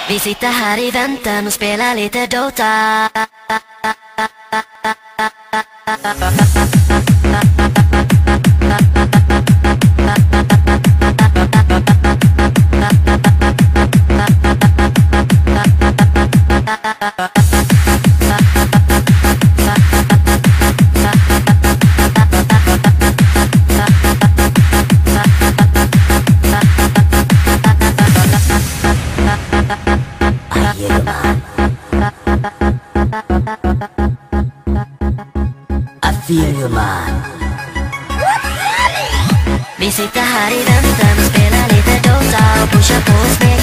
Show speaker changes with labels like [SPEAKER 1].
[SPEAKER 1] Vi sitter här i väntan och spelar lite Dota.
[SPEAKER 2] Feel you, man.
[SPEAKER 1] Vi sitter här i väntan och spelar lite Dota och pushar på spel.